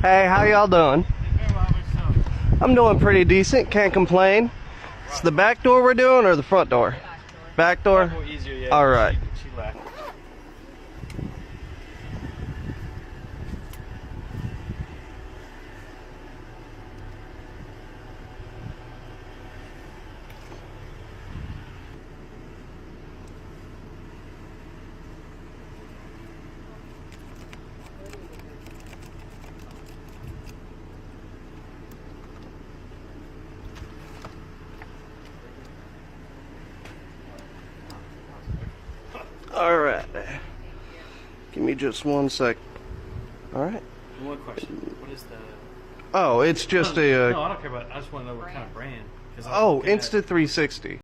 Hey, how y'all doing? I'm doing pretty decent, can't complain. It's the back door we're doing or the front door? Back door? Easier, yeah. All right. She left. All right. Give me just 1 sec. All right. One question. What is the... Oh, it's just No, I don't care about it. I just want to know what kind of brand. 'Cause I was Oh, looking at- Insta 360.